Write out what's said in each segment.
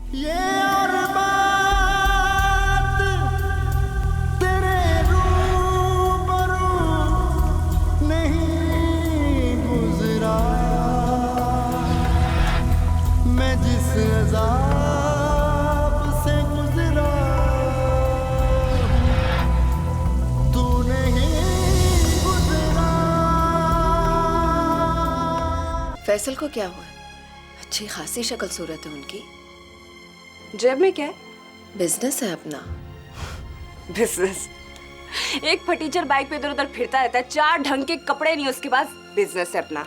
ये और बात तेरे रूबरू नहीं गुजरा, मैं जिस अज़ाब से गुजरा तू नहीं गुजरा। फैसल को क्या हुआ? अच्छी खासी शक्ल सूरत है उनकी। जेब में क्या है? बिजनेस है अपना। बिजनेस? एक फटीचर बाइक पे इधर उधर फिरता रहता है, 4 ढंग के कपड़े नहीं उसके पास, बिजनेस है अपना।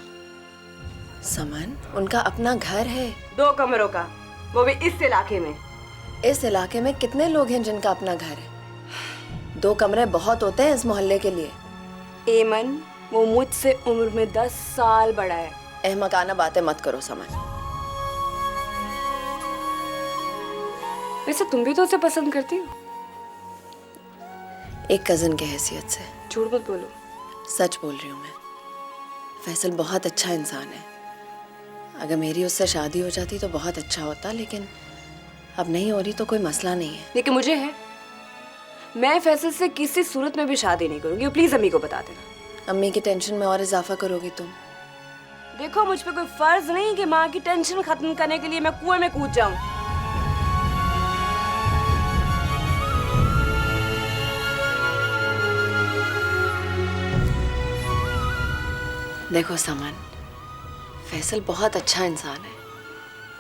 समन, उनका अपना घर है 2 कमरों का, वो भी इस इलाके में। इस इलाके में कितने लोग हैं जिनका अपना घर है? 2 कमरे बहुत होते हैं इस मोहल्ले के लिए। एमन, वो मुझसे उम्र में 10 साल बड़ा है। अहमकाना बातें मत करो समन। वैसे तुम भी तो उसे पसंद करती हो। एक कजन के हैसियत से। झूठ मत बोलो। सच बोल रही हूँ मैं। फैसल बहुत अच्छा इंसान है। अगर मेरी उससे शादी हो जाती तो बहुत अच्छा होता, लेकिन अब नहीं हो रही तो कोई मसला नहीं है। लेकिन मुझे है। मैं फैसल से किसी सूरत में भी शादी नहीं करूंगी। प्लीज अम्मी को बता देना। अम्मी की टेंशन में और इजाफा करोगी तुम। देखो, मुझ पे कोई फर्ज नहीं कि माँ की टेंशन खत्म करने के लिए मैं कुएं में कूद जाऊं। देखो समन, फैसल बहुत अच्छा इंसान है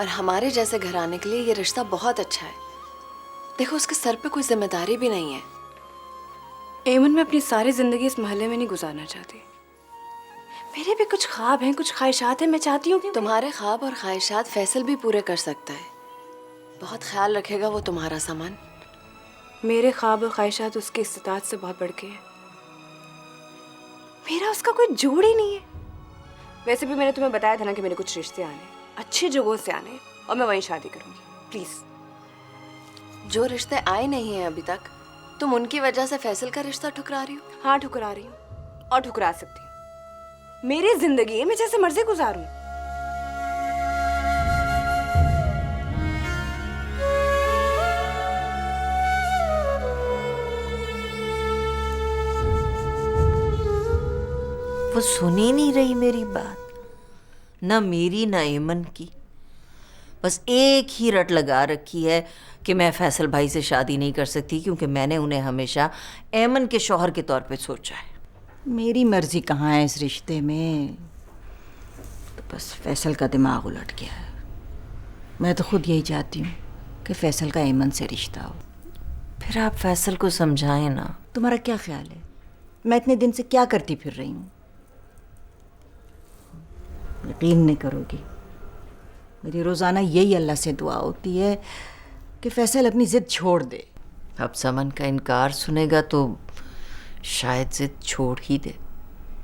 और हमारे जैसे घराने के लिए ये रिश्ता बहुत अच्छा है। देखो, उसके सर पे कोई जिम्मेदारी भी नहीं है। एमन, मैं अपनी सारी जिंदगी इस मोहल्ले में नहीं गुजारना चाहती। मेरे भी कुछ ख्वाब हैं, कुछ ख्वाहिशात हैं। मैं चाहती हूँ कि तुम्हारे ख्वाब और ख्वाहिशात फैसल भी पूरे कर सकता है। बहुत ख्याल रखेगा वो तुम्हारा समन। मेरे ख्वाब और ख्वाहिशात उसकी इस्तिताअत से बहुत बढ़ के हैं। मेरा उसका कोई जोड़ ही नहीं है। वैसे भी मैंने तुम्हें बताया था ना कि मेरे कुछ रिश्ते आने, अच्छी जगहों से आने, और मैं वहीं शादी करूंगी। प्लीज। जो रिश्ते आए नहीं हैं अभी तक, तुम उनकी वजह से फैसल का रिश्ता ठुकरा रही हो? हाँ, ठुकरा रही हूँ और ठुकरा सकती हूँ। मेरी जिंदगी है, मैं जैसे मर्जी गुजारूं। वो सुन ही नहीं रही मेरी बात, ना मेरी ना एमन की। बस एक ही रट लगा रखी है कि मैं फैसल भाई से शादी नहीं कर सकती क्योंकि मैंने उन्हें हमेशा एमन के शौहर के तौर पे सोचा है। मेरी मर्जी कहाँ है इस रिश्ते में? तो बस फैसल का दिमाग उलट गया है। मैं तो खुद यही चाहती हूँ कि फैसल का एमन से रिश्ता हो। फिर आप फैसल को समझाएं ना। तुम्हारा क्या ख्याल है मैं इतने दिन से क्या करती फिर रही हूँ? यकीन नहीं करोगी, मेरी रोज़ाना यही अल्लाह से दुआ होती है कि फैसल अपनी ज़िद छोड़ दे। अब समन का इनकार सुनेगा तो शायद ज़िद छोड़ ही दे।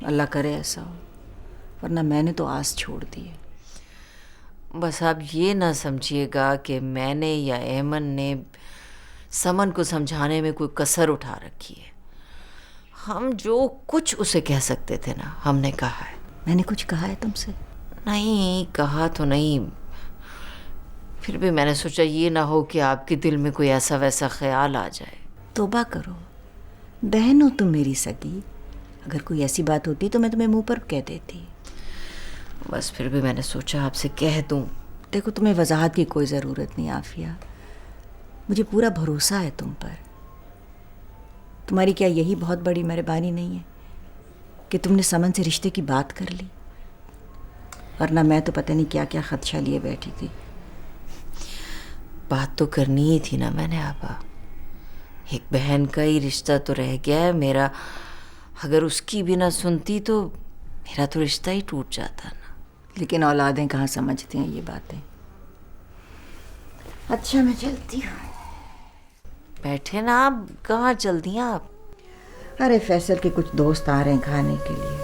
अल्लाह करे ऐसा हो, वरना मैंने तो आस छोड़ दी है। बस आप ये ना समझिएगा कि मैंने या एमन ने समन को समझाने में कोई कसर उठा रखी है। हम जो कुछ उसे कह सकते थे ना, हमने कहा है। मैंने कुछ कहा है तुमसे? नहीं कहा तो नहीं, फिर भी मैंने सोचा ये ना हो कि आपके दिल में कोई ऐसा वैसा ख्याल आ जाए। तौबा करो, बहन हो तुम मेरी सगी। अगर कोई ऐसी बात होती तो मैं तुम्हें मुंह पर कह देती। बस फिर भी मैंने सोचा आपसे कह दूं। देखो, तुम्हें वजाहत की कोई ज़रूरत नहीं आफिया, मुझे पूरा भरोसा है तुम पर। तुम्हारी क्या यही बहुत बड़ी मेहरबानी नहीं है कि तुमने समन से रिश्ते की बात कर ली? वरना मैं तो पता नहीं क्या क्या खदशा लिए बैठी थी। बात तो करनी ही थी ना मैंने आपा। एक बहन का ही रिश्ता तो रह गया है मेरा। अगर उसकी भी ना सुनती तो मेरा तो रिश्ता ही टूट जाता ना। लेकिन औलादें कहाँ समझती हैं ये बातें। अच्छा, मैं चलती हूँ। बैठे ना आप, कहाँ चल दी आप? अरे फैसल के कुछ दोस्त आ रहे हैं खाने के लिए,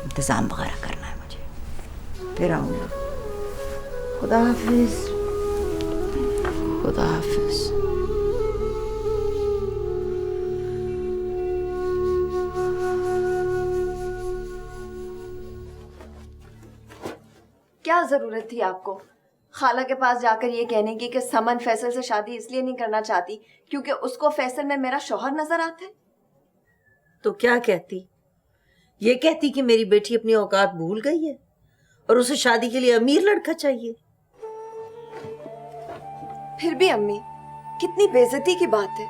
इंतज़ाम वगैरह करना है मुझे। फिर आऊँगा। खुदा हाफिज़। खुदा हाफिज़। क्या जरूरत थी आपको खाला के पास जाकर ये कहने की कि समन फैसल से शादी इसलिए नहीं करना चाहती क्योंकि उसको फैसल में मेरा शौहर नजर आता है। तो क्या कहती? ये कहती कि मेरी बेटी अपनी औकात भूल गई है और उसे शादी के लिए अमीर लड़का चाहिए। फिर भी अम्मी, कितनी बेइज्जती की बात है।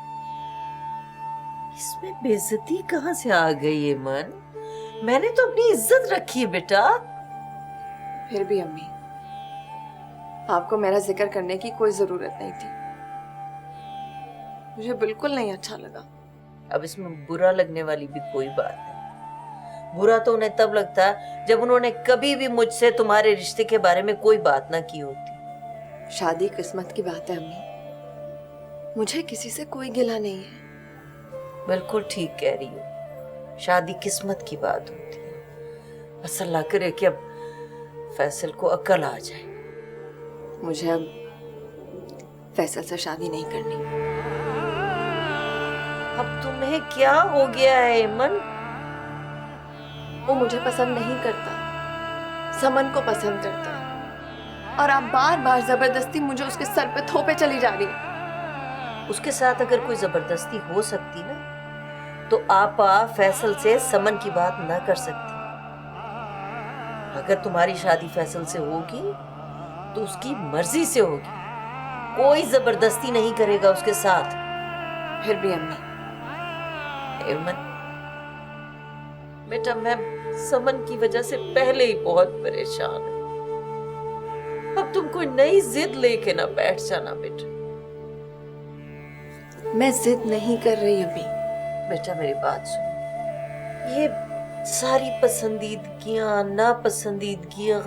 इसमें बेइज्जती कहाँ से आ गई है मन? मैंने तो अपनी इज्जत रखी है बेटा। फिर भी अम्मी, आपको मेरा जिक्र करने की कोई जरूरत नहीं थी। मुझे बिल्कुल नहीं अच्छा लगा। अब इसमें बुरा लगने वाली भी कोई बात नहीं। बुरा तो उन्हें तब लगता जब उन्होंने कभी भी मुझसे तुम्हारे रिश्ते के बारे में कोई बात ना की होती। शादी किस्मत की बात है अम्मी, मुझे किसी से कोई गिला नहीं है। बिल्कुल ठीक कह रही हो, शादी किस्मत की बात होती है। बस अल्लाह करे कि अब फैसल को अक्ल आ जाए। मुझे अब फैसल से शादी नहीं करनी। अब तुम्हें क्या हो गया है ऐमन? वो मुझे पसंद नहीं करता, समन को पसंद करता है और आप बार बार जबरदस्ती मुझे उसके सर पे थोपे चली जा रही है। उसके साथ अगर कोई जबरदस्ती हो सकती ना तो आपा फैसल से समन की बात ना कर सकती। अगर तुम्हारी शादी फैसल से होगी तो उसकी मर्जी से होगी, कोई जबरदस्ती नहीं करेगा उसके साथ। फिर भी अम्मी, ऐमन बेटा, मैं समन की वजह से पहले ही बहुत परेशान हूं। अब तुम कोई नई जिद लेके ना बैठ जाना बेटा। मैं जिद नहीं कर रही अम्मी। बेटा मेरी बात सुनो, ये सारी पसंदीदगियां नापसंदीदगियां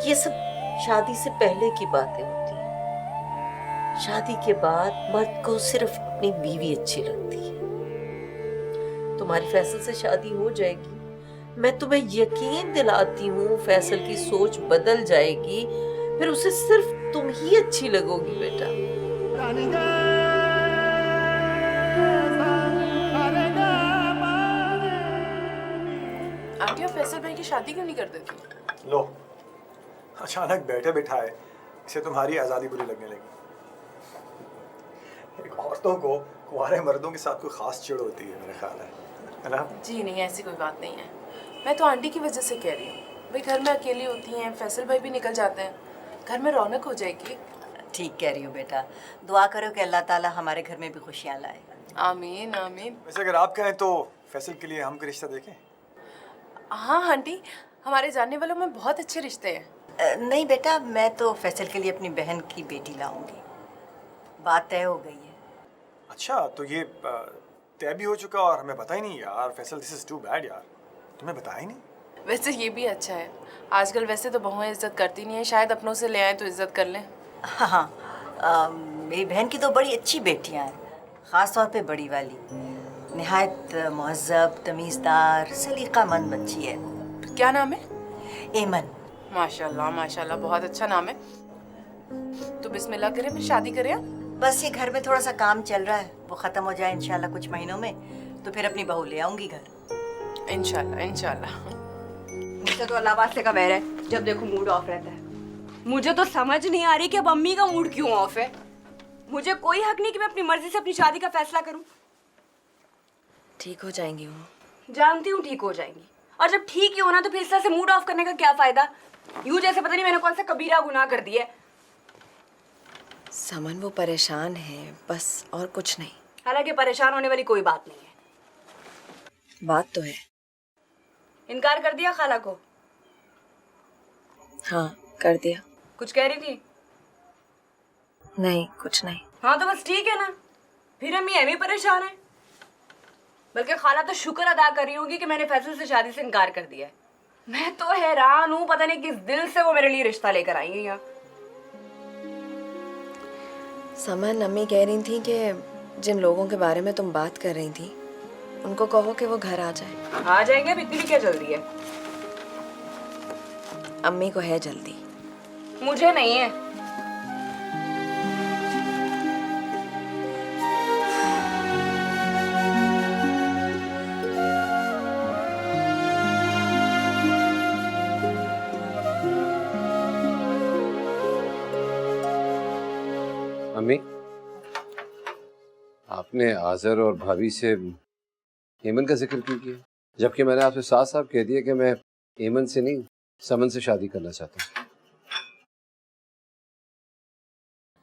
ये सब शादी से पहले की बातें होती हैं। शादी के बाद मर्द को सिर्फ अपनी बीवी अच्छी लगती है। तुम्हारी फैसल से शादी हो जाएगी, मैं तुम्हें यकीन दिलाती हूँ फैसल की सोच बदल जाएगी, फिर उसे सिर्फ तुम ही अच्छी लगोगी बेटा। आंटी, आप फैसल भाई की शादी क्यों नहीं कर देती? लो, अचानक बैठे बिठाए इसे तुम्हारी आज़ादी बुरी लगने लगी। एक औरतों को कुंवारे मर्दों के साथ कोई खास चिढ़ होती है, मेरा ख्याल है ना? जी नहीं, ऐसी कोई बात नहीं है। मैं तो आंटी की वजह से कह रही हूँ। भाई घर में अकेली होती हैं, फैसल भाई भी निकल जाते हैं, घर में रौनक हो जाएगी। ठीक कह रही हो बेटा, दुआ करो कि अल्लाह ताला हमारे घर में भी खुशियाँ लाए। आमीन आमीन। वैसे अगर आप कहें तो फैसल के लिए हम कोई रिश्ता देखें? हाँ आंटी, हमारे जानने वालों में बहुत अच्छे रिश्ते हैं। नहीं बेटा, मैं तो फैसल के लिए अपनी बहन की बेटी लाऊंगी। बात तय हो गई है। अच्छा, तो ये तय भी हो चुका और हमें पता ही नहीं यार। Faisal, this is too bad यार, तुम्हें बताया ही नहीं। वैसे ये भी अच्छा है, आजकल वैसे तो बहुएं इज्जत करती नहीं है, शायद अपनों से ले आए तो इज्जत कर लें। हाँ, मेरी बहन की तो बड़ी अच्छी बेटियां हैं, ख़ास तौर पे बड़ी वाली। निहायत मुहज़्ज़ब, तमीज़दार, सलीक़ामंद बच्ची है। क्या नाम है? ऐमन। माशाल्लाह माशाल्लाह, बहुत अच्छा नाम है। तो बिस्मिल्लाह करें, फिर शादी करें। बस ये घर में थोड़ा सा काम चल रहा है, वो ख़त्म हो जाए इंशाल्लाह कुछ महीनों में, तो फिर अपनी बहू ले आऊँगी घर। इंशाल्लाह इंशाल्लाह। मुझसे तो अल्लाह वास्ते का वैर है, जब देखो मूड ऑफ रहता है। मुझे तो समझ नहीं आ रही कि अब अम्मी का मूड क्यों ऑफ है। मुझे कोई हक नहीं कि मैं अपनी मर्जी से अपनी शादी का फैसला करूं। ठीक हो जाएंगी वो। जानती हूँ ठीक हो जाएंगी, और जब ठीक ही होना तो फिर इस तरह से मूड ऑफ करने का क्या फायदा। यूं जैसे पता नहीं मैंने कौन सा कबीरा गुनाह कर दिया है। समन वो परेशान है बस, और कुछ नहीं। हालांकि परेशान होने वाली कोई बात नहीं है। बात तो है। इनकार कर दिया खाला को? हाँ, कर दिया। कुछ कह रही थी? नहीं, कुछ नहीं। हाँ तो बस ठीक है ना, फिर अम्मी एम ही परेशान है। बल्कि खाला तो शुक्र अदा कर रही होगी कि मैंने फैसल से शादी से इनकार कर दिया है। मैं तो हैरान हूँ, पता नहीं किस दिल से वो मेरे लिए रिश्ता लेकर आई है यहाँ। समन, अम्मी कह रही थी कि जिन लोगों के बारे में तुम बात कर रही थी उनको कहो कि वो घर आ जाए। आ जाएंगे, अब इतनी भी क्या जल्दी है? अम्मी को है जल्दी। मुझे नहीं है। अम्मी, आपने आज़र और भाभी से एमन का जिक्र क्यों किया, जबकि मैंने आपसे साफ साफ कह दिया कि मैं एमन से नहीं समन से शादी करना चाहता हूँ।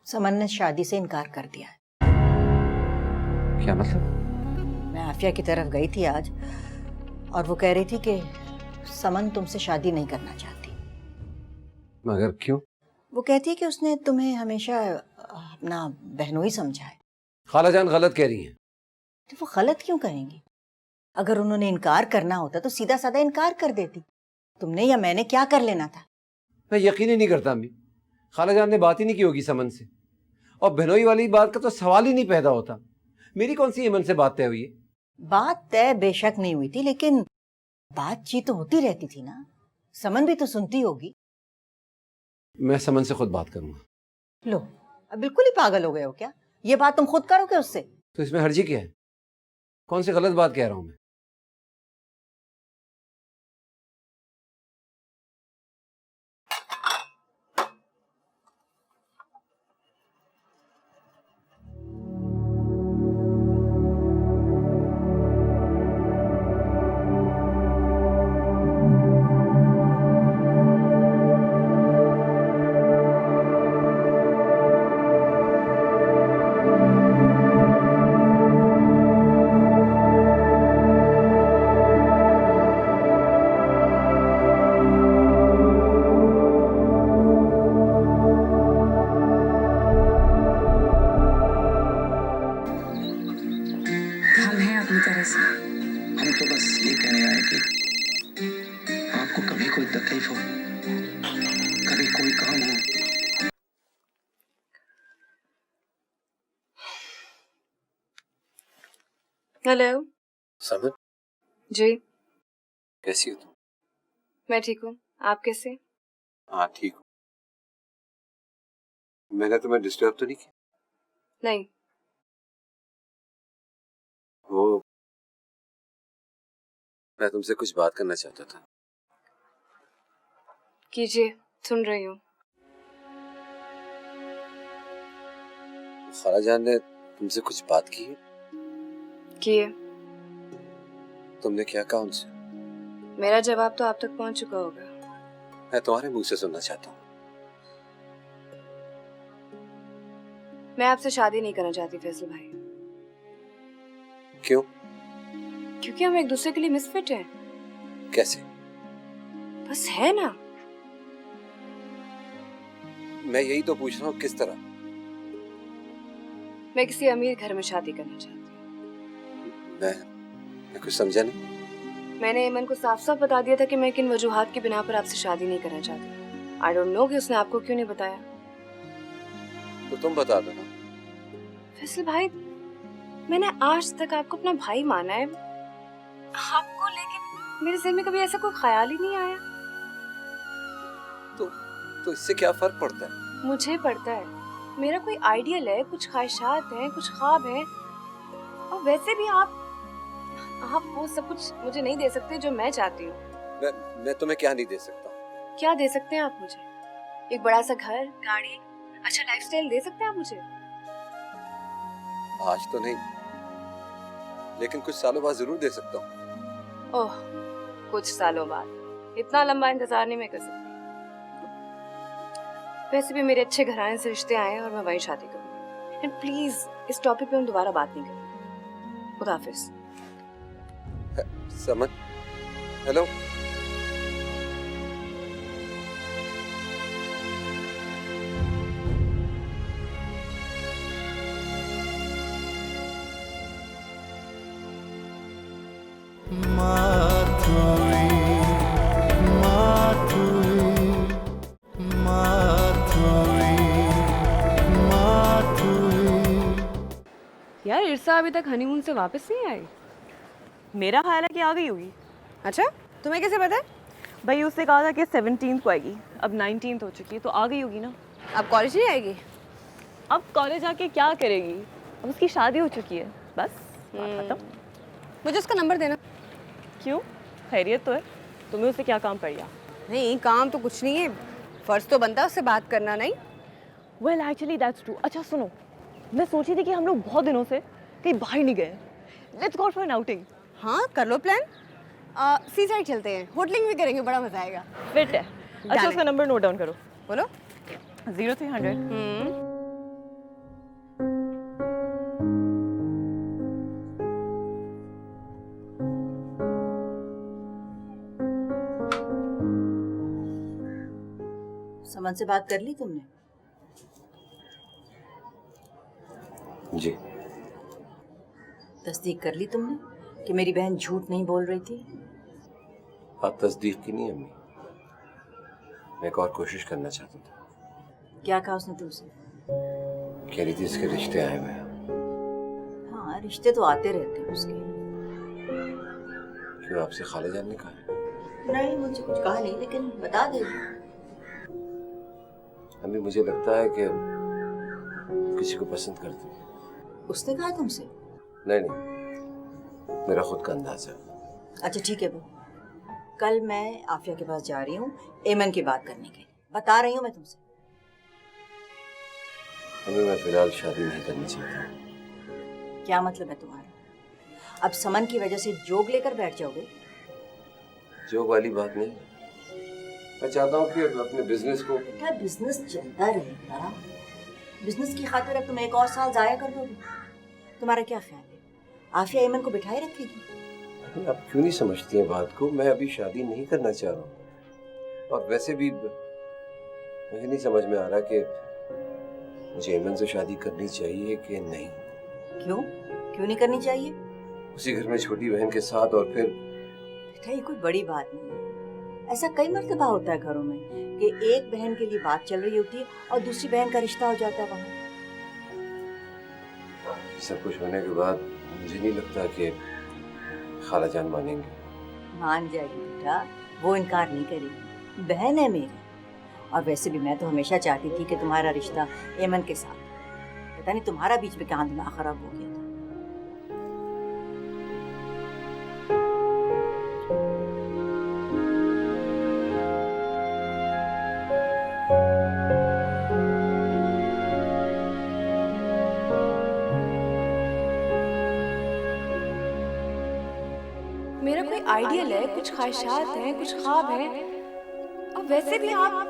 समन ने शादी से इनकार कर दिया है। क्या मतलब? मैं आफिया की तरफ गई थी आज और वो कह रही थी कि समन तुमसे शादी नहीं करना चाहती। मगर क्यों? वो कहती है कि उसने तुम्हें हमेशा अपना बहनोई समझा है। खालाजान गलत कह रही हैं। तो वो गलत क्यों कहेंगी? अगर उन्होंने इनकार करना होता तो सीधा साधा इनकार कर देती। तुमने या मैंने क्या कर लेना था? मैं यकीन ही नहीं करता अम्मी, खालाजान ने बात ही नहीं की होगी समन से, और बहनोई वाली बात का तो सवाल ही नहीं पैदा होता। मेरी कौन सी एमन से बात तय हुई है? बात तय बेशक नहीं हुई थी, लेकिन बातचीत तो होती रहती थी ना। समन भी तो सुनती होगी। मैं समन से खुद बात करूंगा। लो, अब बिल्कुल ही पागल हो गए हो क्या? ये बात तुम खुद करोगे उससे? तो इसमें हर्जी क्या है? कौन सी गलत बात कह रहा हूं मैं? हम हैं अपनी तरह से। हम तो बस ये कहने आए कि आपको कभी कोई तकलीफ हो, कभी कोई काम हो। हेलो। समन, जी, कैसी हो तुम? मैं ठीक हूँ। आप कैसे? हाँ ठीक हूँ। मैंने तुम्हें डिस्टर्ब तो नहीं किया? नहीं। वो मैं तुमसे कुछ बात करना चाहता था। कीजिए, सुन रही हूँ। खालाजान ने तुमसे कुछ बात की है? किए। तुमने क्या कहा उनसे? मेरा जवाब तो आप तक पहुँच चुका होगा। मैं तुम्हारे मुंह से सुनना चाहता हूँ। मैं आपसे शादी नहीं करना चाहती फैसल भाई। क्यों? क्योंकि हम एक दूसरे के लिए मिसफिट हैं। कैसे? बस है ना। मैं यही तो पूछ रहा हूँ, किस तरह? मैं किसी अमीर घर में शादी करना चाहती हूँ। मैं कुछ समझा नहीं। मैंने एमन को साफ साफ बता दिया था कि मैं किन वजूहात की बिना पर आपसे शादी नहीं करना चाहती। आई डोंट नो कि उसने आपको क्यों नहीं बताया। तो तुम बता दो ना। फैसल भाई, मैंने आज तक आपको अपना भाई माना है आपको, लेकिन मेरे दिल में कभी ऐसा कोई ख्याल ही नहीं आया। तो इससे क्या फर्क पड़ता है? मुझे पड़ता है। मेरा कोई आइडियल है, कुछ ख्वाहिशात हैं, कुछ ख्वाब हैं, और वैसे भी आप वो सब कुछ मुझे नहीं दे सकते जो मैं चाहती हूँ। मैं तुम्हें क्या नहीं दे सकता? क्या दे सकते हैं आप मुझे? एक बड़ा सा घर, गाड़ी, अच्छा लाइफस्टाइल दे सकते हैं आप मुझे? आज तो नहीं, लेकिन कुछ सालों बाद जरूर दे सकता हूँ। ओह, कुछ सालों बाद? इतना लंबा इंतजार नहीं मैं कर सकती। वैसे भी मेरे अच्छे घराने से रिश्ते आए हैं और मैं वहीं शादी करूँगी। एंड प्लीज इस टॉपिक पे हम दोबारा बात नहीं करेंगे। खुदा हाफिज। समन, हेलो। यार इरसा अभी तक हनीमून से वापस नहीं आई। मेरा ख्याल है कि आ गई होगी। अच्छा, तुम्हें कैसे पता है? भाई उसने कहा था कि 17 को आएगी, अब 19 हो चुकी है, तो आ गई होगी ना। अब कॉलेज नहीं आएगी? अब कॉलेज आके क्या करेगी? अब उसकी शादी हो चुकी है, बस खत्म। मुझे उसका नंबर देना। क्यों? खैरियत तो है। तुम्हें उससे क्या काम पड़ गया? नहीं, काम तो कुछ नहीं है, फर्ज तो बनता है उससे बात करना। नहीं, वेल एक्चुअली दैट्स ट्रू। अच्छा सुनो, मैं सोची थी कि हम लोग बहुत दिनों से कहीं बाहर नहीं गए। Let's go for an outing. हाँ कर लो प्लान। सी साइड चलते हैं, होटलिंग भी करेंगे, बड़ा मजा आएगा। फिट है। अच्छा उसका नंबर नोट डाउन करो। बोलो। 0300। समन से बात कर ली तुमने? जी। तस्दीक कर ली तुमने कि मेरी बहन झूठ नहीं बोल रही थी? बात तस्दीक की नहीं अम्मी, मैं एक और कोशिश करना चाहता था। क्या कहा उसने तुमसे? कह रही थी इसके रिश्ते आए हुए हैं। हाँ, रिश्ते तो आते रहते हैं उसके। क्यों, आपसे खाला जान ने कहा? नहीं, मुझे कुछ कहा नहीं, लेकिन बता दे। अम्मी मुझे लगता है कि किसी को पसंद करती है। उसने कहा तुमसे? नहीं, मेरा खुद का अंदाजा है। अच्छा ठीक है वो, कल मैं आफिया के पास जा रही हूँ एमन की बात करने के लिए। बता रही हूँ मैं तुमसे। अम्मी मैं फिलहाल शादी नहीं करनी चाहता। क्या मतलब है तुम्हारा? अब समन की वजह से जोग लेकर बैठ जाओगे? जोग वाली बात नहीं, मैं चाहता हूँ कि अपने बिजनेस को। क्या बिजनेस चलता रहेगा? बिजनेस की खातिर अब तुम एक और साल जाया कर दोगे? तुम्हारा क्या ख्याल है, आफिया एमन को बिठाए रखेगी? आप क्यों नहीं समझती हैं बात को? मैं अभी शादी नहीं करना चाह रहा हूँ, और वैसे भी मुझे नहीं समझ में आ रहा कि मुझे एमन से शादी करनी चाहिए कि नहीं। क्यों नहीं करनी चाहिए? उसी घर में छोटी बहन के साथ, और फिर बेटा ये कोई बड़ी बात नहीं है। ऐसा कई मर्तबा होता है घरों में कि एक बहन के लिए बात चल रही होती है और दूसरी बहन का रिश्ता हो जाता है वहाँ। सब कुछ होने के बाद मुझे नहीं लगता कि खाला जान मानेंगे। मान जाएगी बेटा, वो इनकार नहीं करेगी, बहन है मेरी। और वैसे भी मैं तो हमेशा चाहती थी कि तुम्हारा रिश्ता एमन के साथ। पता नहीं तुम्हारा बीच में कहाँ दिमाग खराब हो गया था। मेरा कोई आइडियल है, कुछ ख्वाहिशात हैं, कुछ ख्वाब हैं, और वैसे भी आप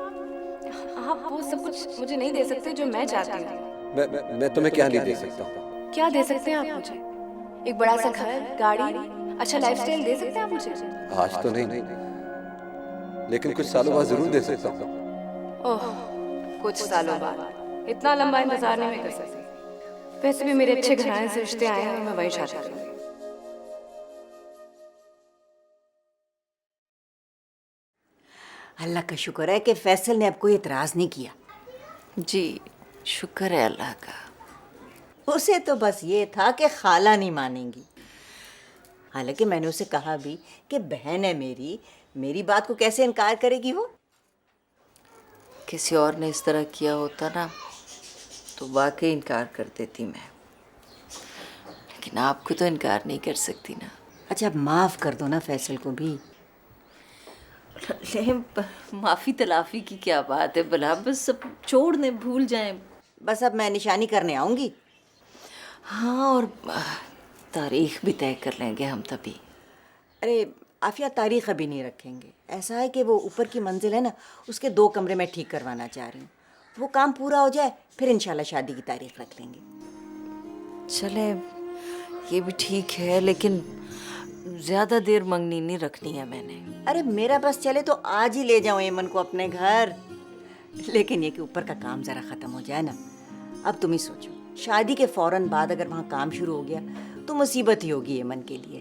वो सब कुछ मुझे नहीं दे सकते जो मैं चाहती हूँ। मैं तुम्हें क्या नहीं दे सकता? क्या दे सकते हैं आप मुझे? एक बड़ा सा घर, गाड़ी, अच्छा लाइफस्टाइल दे सकते हैं आप मुझे? आज तो नहीं, लेकिन कुछ सालों बाद जरूर दे सकता हूँ। ओह, कुछ सालों बाद? इतना लंबा इंतजार नहीं मैं कर सकती। वैसे भी मेरे अच्छे घराने से रिश्ते आए हैं और मैं वही शादी करूँगी। अल्लाह का शुक्र है कि फैसल ने अब कोई एतराज नहीं किया। जी शुक्र है अल्लाह का। उसे तो बस ये था कि खाला नहीं मानेंगी। हालांकि मैंने उसे कहा भी कि बहन है मेरी बात को कैसे इनकार करेगी वो? किसी और ने इस तरह किया होता ना तो वाकई इनकार कर देती मैं, लेकिन आपको तो इनकार नहीं कर सकती ना। अच्छा अब माफ़ कर दो ना फैसल को भी। माफ़ी तलाफ़ी की क्या बात है भला, बस सब छोड़ दें, भूल जाएं। बस अब मैं निशानी करने आऊँगी। हाँ, और तारीख भी तय कर लेंगे हम तभी। अरे आफिया तारीख अभी नहीं रखेंगे। ऐसा है कि वो ऊपर की मंजिल है ना, उसके 2 कमरे में ठीक करवाना चाह रही हूँ। वो काम पूरा हो जाए फिर इंशाल्लाह शादी की तारीख रख लेंगे। चले ये भी ठीक है, लेकिन ज़्यादा देर मंगनी नहीं रखनी है मैंने। अरे मेरा बस चले तो आज ही ले जाऊँ एमन को अपने घर, लेकिन ये कि ऊपर का काम ज़रा ख़त्म हो जाए ना। अब तुम ही सोचो, शादी के फ़ौरन बाद अगर वहाँ काम शुरू हो गया तो मुसीबत ही होगी एमन के लिए।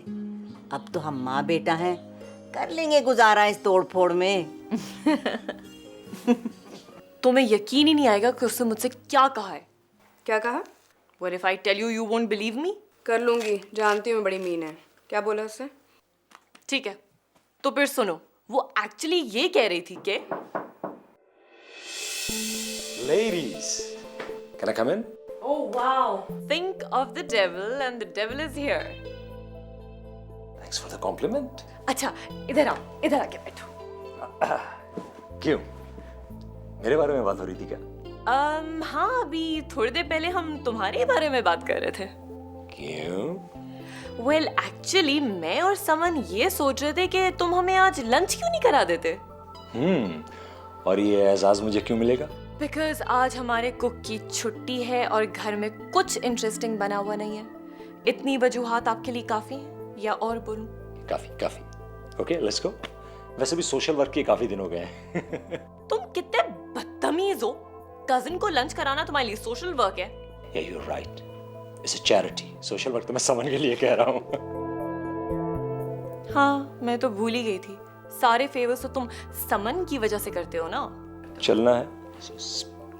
अब तो हम माँ बेटा हैं, कर लेंगे गुजारा इस तोड़ फोड़ में। तुम्हें यकीन ही नहीं आएगा कि उसने मुझसे क्या कहा है। क्या कहा? What if I tell you, you won't believe me? कर लूंगी, जानती हूँ मैं बड़ी मीन है। क्या बोला उससे? ठीक है, तो फिर सुनो। वो एक्चुअली ये कह रही थी कि Ladies, can I come in? Oh wow! Think of the devil and the devil is here. Thanks for the compliment. अच्छा, इधर आओ, इधर आके बैठो। क्यों? मेरे बारे में बात हो रही थी क्या? हाँ, अभी थोड़ी देर पहले हम तुम्हारे बारे में बात कर रहे थे। क्यों? वेल एक्चुअली मैं और समन ये सोच रहे थे कि तुम हमें आज लंच क्यों नहीं करा देते। और ये एजाज मुझे क्यों मिलेगा? बिकॉज आज हमारे कुक की छुट्टी है और घर में कुछ इंटरेस्टिंग बना हुआ नहीं है। इतनी वजूहात आपके लिए काफी हैं या और बोलूं? काफी। Okay, let's go. वैसे भी सोशल वर्क के काफी दिन हो गए हैं। तुम कितने बदतमीज हो। कजिन को लंच कराना तुम्हारे लिए सोशल वर्क है? Yeah, you're right. It's a charity. Social work तो मैं समन के लिए कह रहा हूँ। हाँ, मैं तो भूल ही गई थी। सारे फेवर्स तो तुम समन की वजह से करते हो ना। चलना है।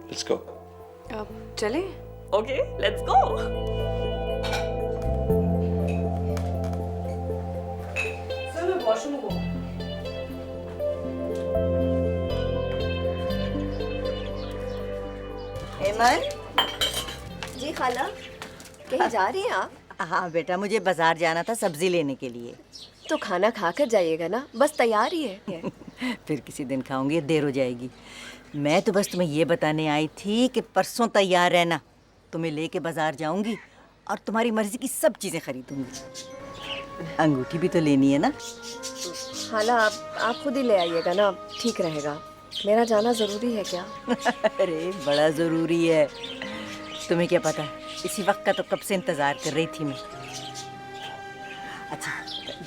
Let's go. अब चले? Okay, let's go. सर मैं वॉशरूम को। हेमन। जी खाला, कहीं जा रही हैं आप? हाँ बेटा, मुझे बाजार जाना था सब्जी लेने के लिए। तो खाना खा कर जाइएगा ना, बस तैयार ही है। फिर किसी दिन खाऊंगी, देर हो जाएगी। मैं तो बस तुम्हें ये बताने आई थी कि परसों तैयार रहना, तुम्हें लेके बाजार जाऊंगी और तुम्हारी मर्जी की सब चीजें खरीदूंगी। अंगूठी भी तो लेनी है ना। खाला आप खुद ही ले आइएगा ना, ठीक रहेगा। मेरा जाना जरूरी है क्या? अरे बड़ा जरूरी है। तुम्हें क्या पता, इसी वक्त का तो कब से इंतजार कर रही थी मैं। अच्छा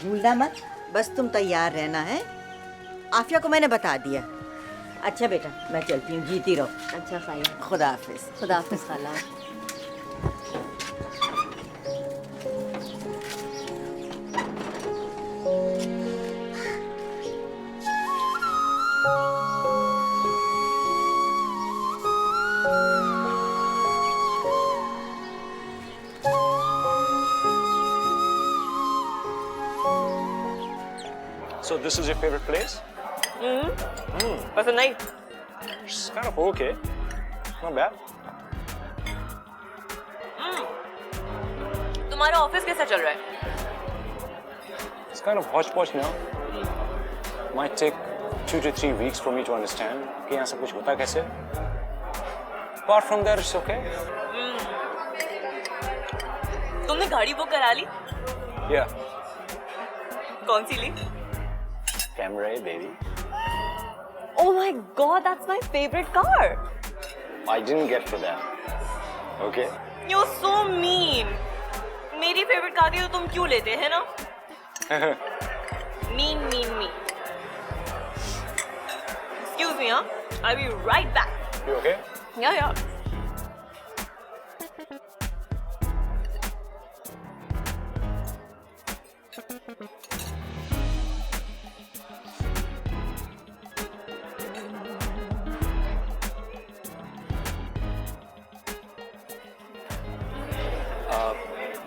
भूलना मत, बस तुम तैयार रहना है। आफिया को मैंने बता दिया। अच्छा बेटा, मैं चलती हूँ, जीती रहो। अच्छा खाला, खुदा हाफिज। खुदा हाफिज खाला। So this is your favorite place? पसंद नहीं? It's kind of okay. Not bad. तुम्हारा ऑफिस कैसा चल रहा है? It's kind of hodgepodge now. Might take 2 to 3 weeks for me to understand कि यहाँ सब कुछ होता कैसे. Apart from that, it's okay. तुमने गाड़ी बुक करा ली? Yeah. कौन सी ली? Camry, baby. Oh my God, that's my favorite car. I didn't get for that. Okay. You're so mean. मेरी फेवरेट कार ही तो तुम क्यों लेते हैं ना? Mean. Excuse me, huh? I'll be right back. You okay? Yeah.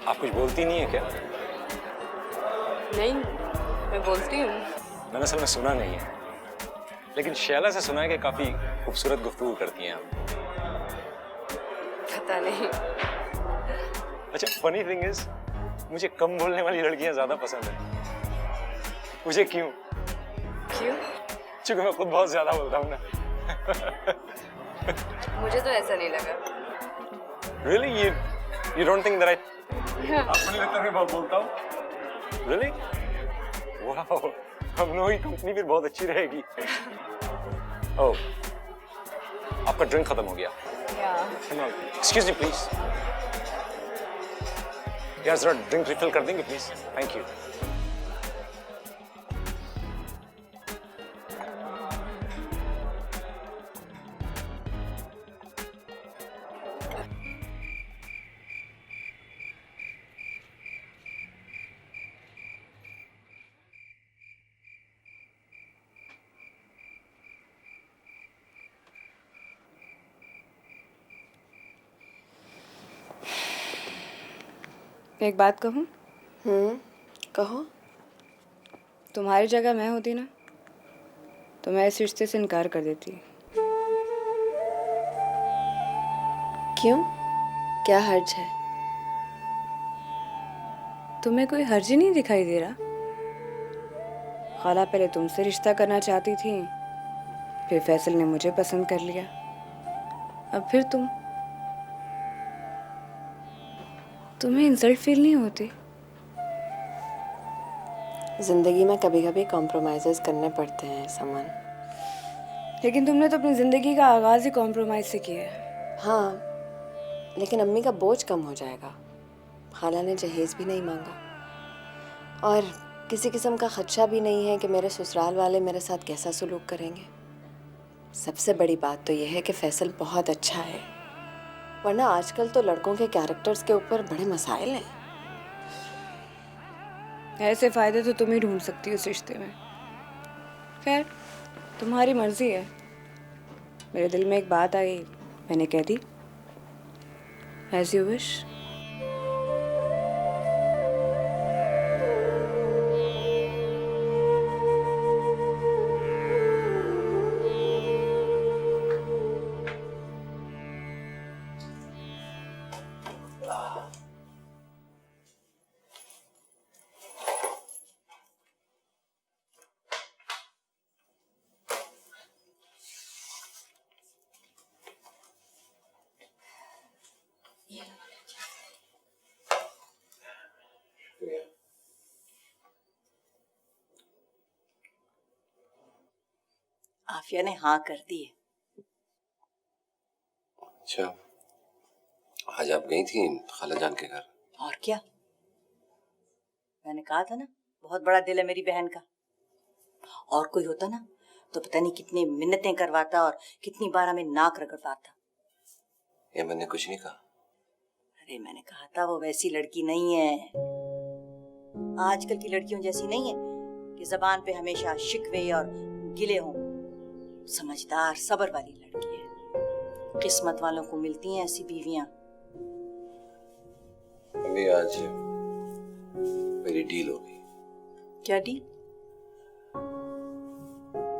आप कुछ बोलती नहीं है क्या? नहीं, मैं बोलती हूँ। मैंने असल में सुना नहीं है, लेकिन शैला से सुना है कि काफी खूबसूरत गुफ्तगू करती हैं आप। पता नहीं। अच्छा, फनी थिंग इज मुझे कम बोलने वाली लड़कियां ज्यादा पसंद है। मुझे क्यों? क्योंकि मैं खुद बहुत ज्यादा बोलता हूँ ना। मुझे तो ऐसा नहीं लगा। Really? You don't think that I? आपको नहीं लगता मैं बहुत बोलता हूँ? Really? Wow. हम लोगों की कंपनी फिर बहुत अच्छी रहेगी। Oh, आपका ड्रिंक खत्म हो गया। Come on. Excuse me, please. यार जरा ड्रिंक रिफिल कर देंगे प्लीज? Thank you. एक बात कहूँ? कहो। तुम्हारी जगह मैं होती ना, तो मैं इस रिश्ते से इनकार कर देती। क्यों? क्या हर्ज है? तुम्हें कोई हर्ज ही नहीं दिखाई दे रहा? खाला पहले तुमसे रिश्ता करना चाहती थी, फिर फैसल ने मुझे पसंद कर लिया। अब फिर तुम्हें इंसल्ट फील नहीं होती? जिंदगी में कभी कभी कॉम्प्रोमाइजेस करने पड़ते हैं समन। लेकिन तुमने तो अपनी जिंदगी का आगाज ही कॉम्प्रोमाइज से किया है। हाँ, लेकिन अम्मी का बोझ कम हो जाएगा। खाला ने जहेज भी नहीं मांगा और किसी किस्म का खदशा भी नहीं है कि मेरे ससुराल वाले मेरे साथ कैसा सलूक करेंगे। सबसे बड़ी बात तो यह है कि फैसल बहुत अच्छा है, वरना आजकल तो लड़कों के कैरेक्टर्स के ऊपर बड़े मसाइल हैं। ऐसे फायदे तो तुम ही ढूंढ सकती हो इस रिश्ते में। खैर, तुम्हारी मर्जी है। मेरे दिल में एक बात आई, मैंने कह दी। As you wish. आफिया ने हाँ कर दी है। अच्छा, आज आप गई थी खाला जान के घर? और क्या, मैंने कहा था ना, बहुत बड़ा दिल है मेरी बहन का। और कोई होता ना तो पता नहीं कितनी मिन्नतें करवाता और कितनी बार हमें नाक रगड़वाता। ये मैंने कुछ नहीं कहा। अरे मैंने कहा था वो वैसी लड़की नहीं है, आजकल की लड़कियों जैसी नहीं है कि जबान पे हमेशा शिकवे और गिले हों। समझदार सब्र वाली लड़की है। किस्मत वालों को मिलती हैं ऐसी बीवियां। अभी आज मेरी डील हो गई। क्या डील?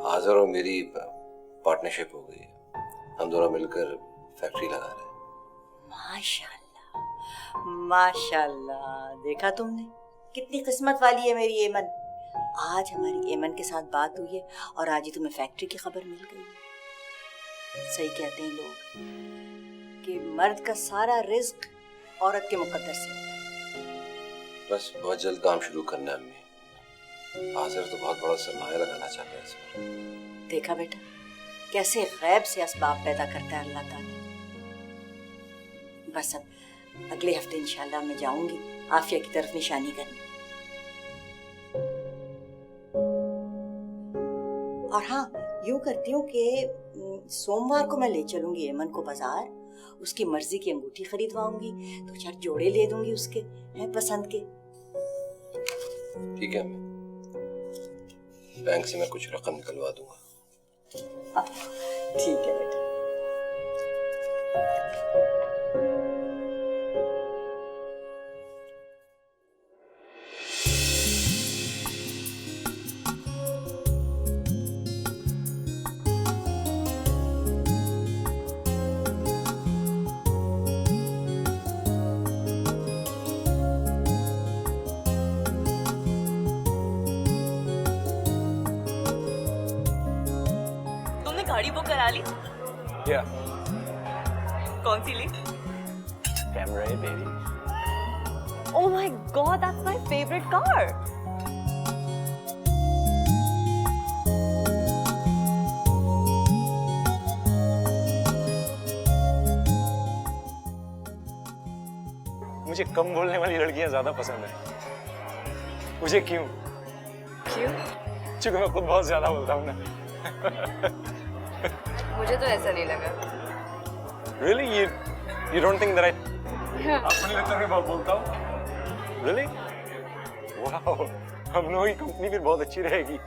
आज़र और मेरी पार्टनरशिप हो गई। हम दोनों मिलकर फैक्ट्री लगा रहे हैं। माशाल्लाह माशाल्लाह, देखा तुमने कितनी किस्मत वाली है मेरी एमन। आज हमारी एमन के साथ बात हुई है और आज ही तुम्हें फैक्ट्री की खबर मिल गई है। सही कहते हैं लोग कि मर्द का सारा रिस्क औरत के मुकद्दर से होता है। बस बहुत जल्द काम शुरू करना है अम्मी। आज़र तो बहुत बड़ा सरमाया लगाना चाहता है इसमें। देखा बेटा, कैसे गैब से असबाब पैदा करता है अल्लाह ताला। बस अब अगले हफ्ते इंशाल्लाह मैं जाऊंगी आफिया की तरफ निशानी करने। और हाँ, यूं करती हूँ कि सोमवार को मैं ले चलूंगी एमन को बाजार, उसकी मर्जी की अंगूठी खरीदवाऊंगी, दो चार जोड़े ले दूंगी उसके हैं पसंद के। ठीक है, बैंक से मैं कुछ रकम निकलवा दूंगा। ठीक है बेटा। गाड़ी बुक करा ली? क्या? कौन सी ली? कैमरे baby. Oh my God, that's my favorite car. मुझे कम बोलने वाली लड़कियां ज्यादा पसंद है। मुझे क्यों? क्यों? क्योंकि मैं खुद बहुत ज्यादा बोलता हूँ ना। मुझे तो ऐसा नहीं लगा। Really? You don't think that I? आपको नहीं लगता मैं बहुत बोलता हूँ? Really? Wow, हम लोगों की कंपनी फिर बहुत अच्छी रहेगी।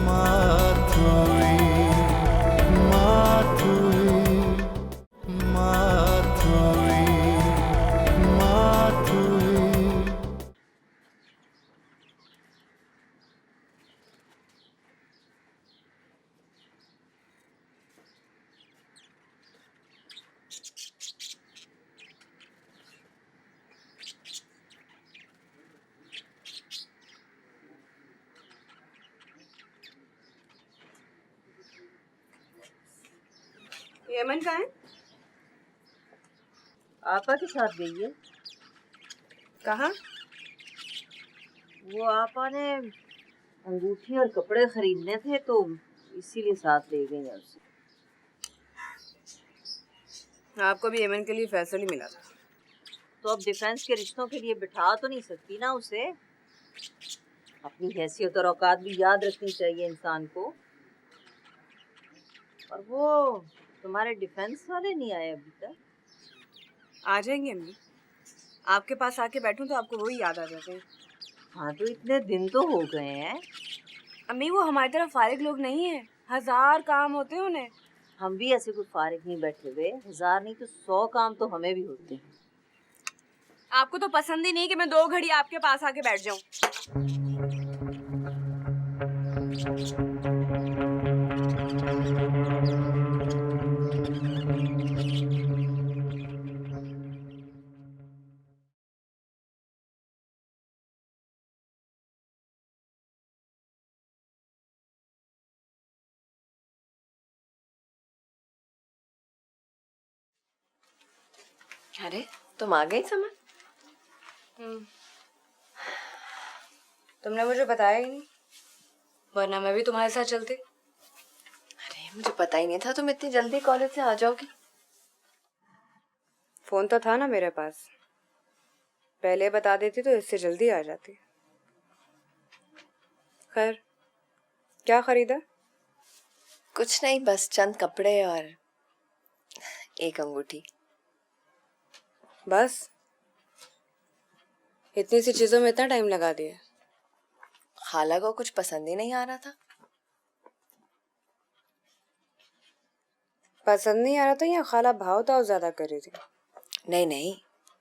माथुई यमन कहाँ है? आपा के साथ गई है। कहाँ? वो आपा ने अंगूठी और कपड़े खरीदने थे तो इसीलिए साथ ले गई है उसे। आपको भी यमन के लिए फैसल ही मिला था। तो अब डिफेंस के रिश्तों के लिए बिठा तो नहीं सकती ना उसे। अपनी हैसियत और औकात भी याद रखनी चाहिए इंसान को। और वो तुम्हारे डिफेंस वाले नहीं आए अभी तक? आ जाएंगे अम्मी। आपके पास आके बैठूं तो आपको वही याद आ जाते हैं। हाँ तो इतने दिन तो हो गए हैं। अम्मी वो हमारी तरह फारिग लोग नहीं है, 1000 काम होते हैं उन्हें। हम भी ऐसे कोई फारिग नहीं बैठे हुए, 1000 नहीं तो 100 काम तो हमें भी होते हैं। आपको तो पसंद ही नहीं कि मैं 2 घड़ी आपके पास आके बैठ जाऊं। अरे तुम आ गई समन। तुमने मुझे बताया ही नहीं, वरना मैं भी तुम्हारे साथ चलती। अरे मुझे पता ही नहीं था तुम इतनी जल्दी कॉलेज से आ जाओगी। फोन तो था ना मेरे पास, पहले बता देती तो इससे जल्दी आ जाती। खैर क्या खरीदा? कुछ नहीं, बस चंद कपड़े और एक अंगूठी। बस इतनी सी चीजों में इतना टाइम लगा दिया? खाला को कुछ पसंद ही नहीं आ रहा था। पसंद नहीं आ रहा था या खाला भाव ताव ज्यादा कर रही थी? नहीं नहीं,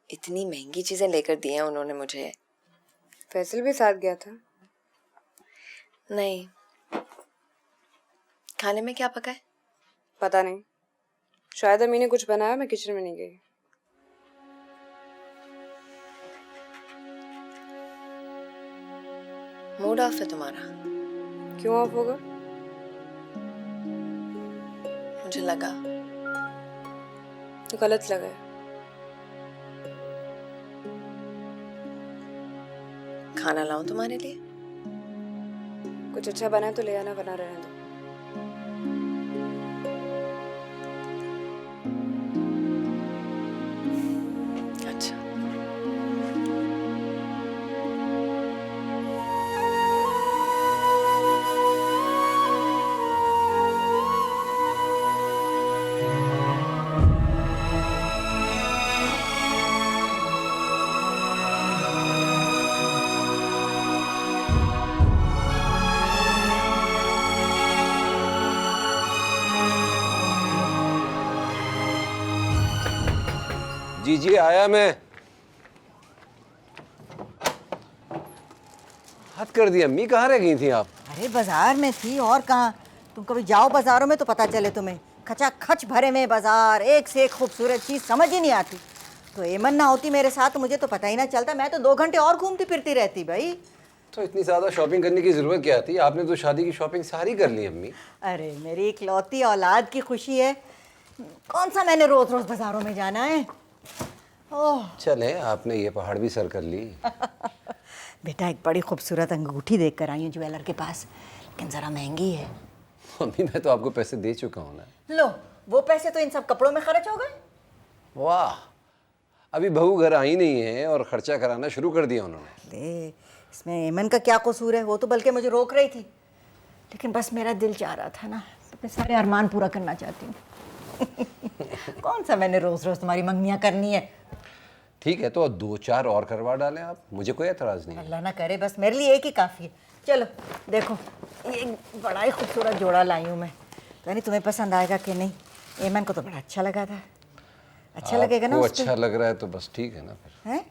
इतनी महंगी चीजें लेकर दी हैं उन्होंने मुझे। फैसल भी साथ गया था? नहीं। खाने में क्या पका है? पता नहीं, शायद अम्मी ने कुछ बनाया, मैं किचन में नहीं गई। मूड ऑफ है तुम्हारा? क्यों ऑफ होगा? मुझे लगा। तो गलत लगा है। खाना लाऊं तुम्हारे लिए? कुछ अच्छा बना तो ले आना, बना रहने दो। अच्छा। जी जी आया मैं। हद कर दी अम्मी, कहाँ रह गई थी आप? अरे बाजार में थी और कहाँ। तुम कभी जाओ बाजारों में तो पता चले तुम्हें। खचाखच भरे में बाजार, एक से एक खूबसूरत चीज समझ ही नहीं आती। तो एमन ना होती मेरे साथ तो मुझे तो पता ही ना चलता, मैं तो 2 घंटे और घूमती फिरती रहती भाई। तो इतनी ज्यादा शॉपिंग करने की जरूरत क्या थी? आपने तो शादी की शॉपिंग सारी कर ली अम्मी। अरे मेरी इकलौती औलाद की खुशी है, कौन सा मैंने रोज रोज बाजारों में जाना है। ओह चले, आपने ये पहाड़ भी सर कर ली। बेटा एक बड़ी खूबसूरत अंगूठी देख कर आई हूँ ज्वेलर के पास, लेकिन ज़रा महंगी है। अम्मी मैं तो आपको पैसे दे चुका हूँ ना। लो वो पैसे तो इन सब कपड़ों में खर्च हो गए। वाह, अभी बहू घर आई नहीं है और खर्चा कराना शुरू कर दिया उन्होंने। दे इसमें एमन का क्या कसूर है? वो तो बल्कि मुझे रोक रही थी, लेकिन बस मेरा दिल चाह रहा था ना, तो मैं सारे अरमान पूरा करना चाहती हूँ। कौन सा मैंने रोज रोज तुम्हारी मंगनियाँ करनी है। ठीक है तो 2-4 और करवा डालें आप, मुझे कोई एतराज़ नहीं है। अल्लाह ना करे, बस मेरे लिए एक ही काफ़ी है। चलो देखो ये बड़ा ही खूबसूरत जोड़ा लाई हूँ मैं, पता नहीं तुम्हें पसंद आएगा कि नहीं। एमन को तो बड़ा अच्छा लगा था। अच्छा लगेगा ना? आपको अच्छा लग रहा है तो बस ठीक है ना फिर। हैं?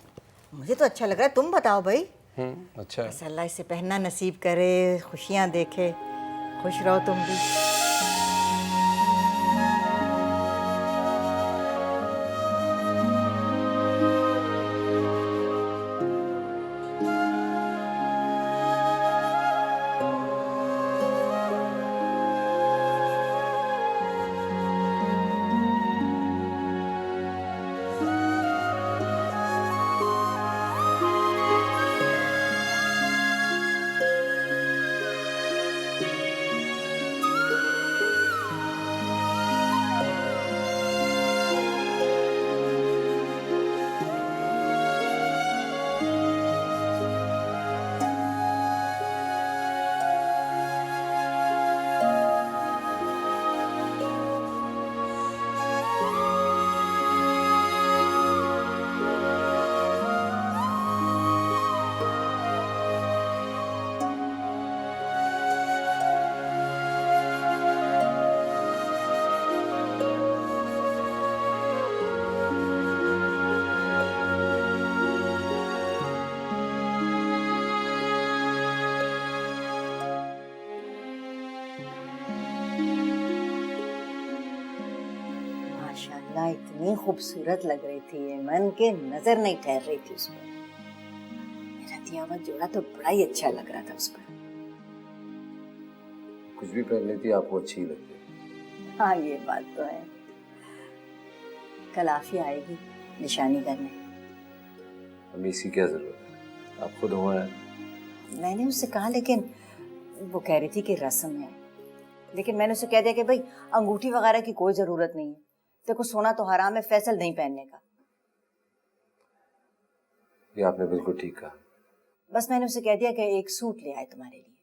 मुझे तो अच्छा लग रहा है, तुम बताओ भाई। अच्छा है। बस अल्लाह इसे पहनना नसीब करे, खुशियाँ देखे, खुश रहो तुम भी। माशाल्लाह इतनी खूबसूरत लग रही थी एमन के नजर नहीं ठहर रही थी उस पर। मेरा दिया हुआ जोड़ा तो बड़ा ही अच्छा लग रहा था उस पर। कुछ भी पहन लेती आपको अच्छी लगती। हाँ ये बात तो है। कल आफिया आएगी निशानी करने। हमें इसकी क्या जरूरत है, आप खुद हुआ है। मैंने उससे कहा लेकिन वो कह रही थी कि रस्म है, लेकिन मैंने उसे कह दिया कि भाई अंगूठी वगैरह की कोई जरूरत नहीं है। देखो सोना तो हराम है, फैसल नहीं पहनने का। ये आपने बिल्कुल ठीक कहा। बस मैंने उसे कह दिया कि एक सूट ले आए तुम्हारे लिए।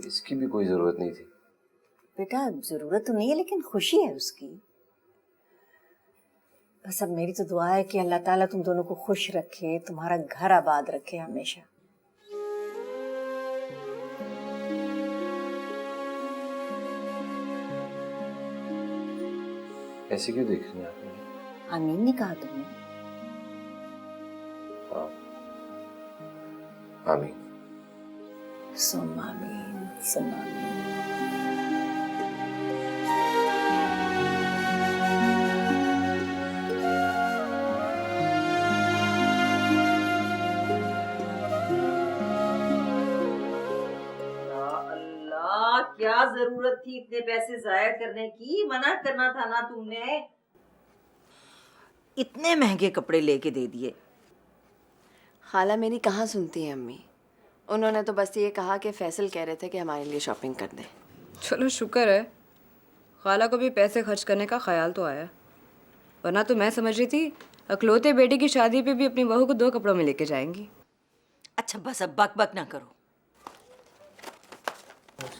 इसकी भी कोई जरूरत नहीं थी। बेटा जरूरत तो नहीं है लेकिन खुशी है उसकी। बस अब मेरी तो दुआ है कि अल्लाह ताला तुम दोनों को खुश रखे, तुम्हारा घर आबाद रखे हमेशा। ऐसे क्यों देख रही हैं आप? आमीन ने कहा तुमने? हाँ आमीन। सुम आमीन, सुम आमीन। क्या जरूरत थी इतने पैसे जाया करने की? मना करना था ना तुमने। इतने महंगे कपड़े लेके दे दिए। खाला मेरी कहाँ सुनती है अम्मी। उन्होंने तो बस ये कहा कि फैसल कह रहे थे कि हमारे लिए शॉपिंग कर दें। चलो शुक्र है खाला को भी पैसे खर्च करने का ख्याल तो आया, वरना तो मैं समझ रही थी अकलौते बेटे की शादी पे भी अपनी बहू को 2 कपड़ों में लेके जाएंगी। अच्छा बस अब बक बक ना करो।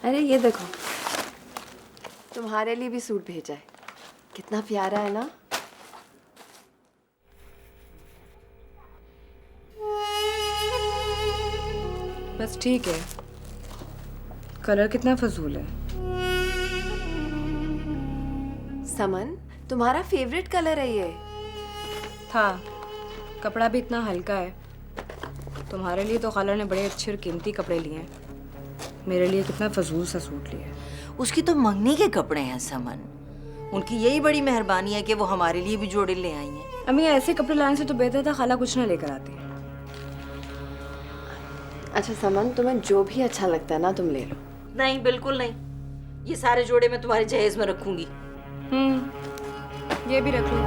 अरे ये देखो तुम्हारे लिए भी सूट भेजा है, कितना प्यारा है ना। बस ठीक है, कलर कितना फजूल है। समन तुम्हारा फेवरेट कलर है ये। था, कपड़ा भी इतना हल्का है। तुम्हारे लिए तो खाला ने बड़े अच्छे और कीमती कपड़े लिए हैं, मेरे लिए कितना फजूल सा सूट लिया है। उसकी तो मंगनी के कपड़े हैं समन, उनकी यही बड़ी मेहरबानी है कि वो हमारे लिए भी जोड़े ले आई हैं। अम्मी ऐसे कपड़े लाने से तो बेहतर था खाला कुछ ना लेकर आती। अच्छा समन तुम्हें जो भी अच्छा लगता है ना तुम ले लो। नहीं बिल्कुल नहीं, ये सारे जोड़े मैं तुम्हारे जहेज में रखूंगी। ये भी रख लो।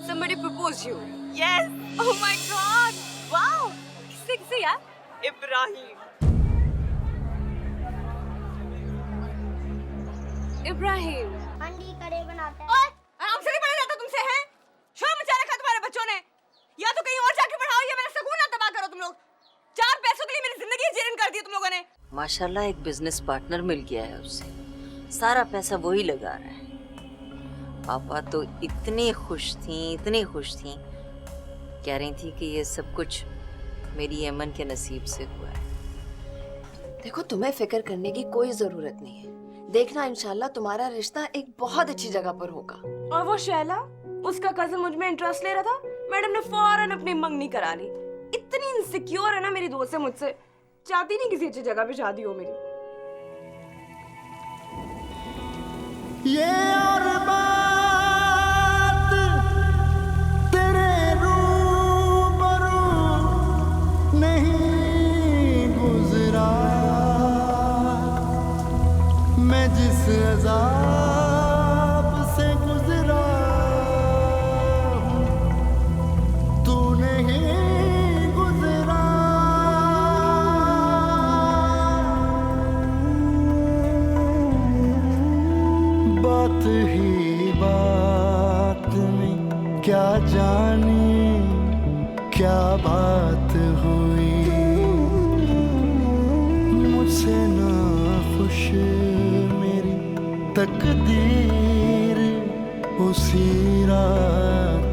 Somebody proposed you. Yes. Oh my God. Wow. किससे यार? इब्राहिम. इब्राहिम. अंडी कड़े बनाते हैं। और हमसे नहीं पढ़ा जाता तुमसे है? शोर मचा रखा तुम्हारे बच्चों ने। या तो कहीं और जाके पढ़ाओ या मेरा सुकून ना तबाह करो तुम लोग। 4 पैसों के लिए मेरी जिंदगी जीर्ण कर दी तुम लोगों ने। माशाल्लाह एक बिजनेस पार्टनर मिल गया है उसे, सारा पैसा वही लगा रहा है। पापा तो इतनी खुश थी, कह रही थी कि ये सब कुछ मेरी अमन के नसीब से हुआ है। देखो तुम्हें फिक्र करने की कोई जरूरत नहीं है, देखना इंशाल्लाह तुम्हारा रिश्ता एक बहुत अच्छी जगह पर होगा। और वो शैला, उसका कजन मुझ में इंटरेस्ट ले रहा था, मैडम ने फौरन अपनी मंगनी करा ली। इतनी इनसिक्योर है ना मेरी दोस्त से मुझसे, चाहती नहीं किसी अच्छी जगह पे शादी हो मेरी। ये और बात तेरे रूबरू नहीं गुजरा, मैं जिस अज़ाब से गुजरा हूँ तू नहीं गुजरा। बात ही बात में क्या जानी क्या बात हुई, मुझसे ना खुश मेरी तकदीर उसी रात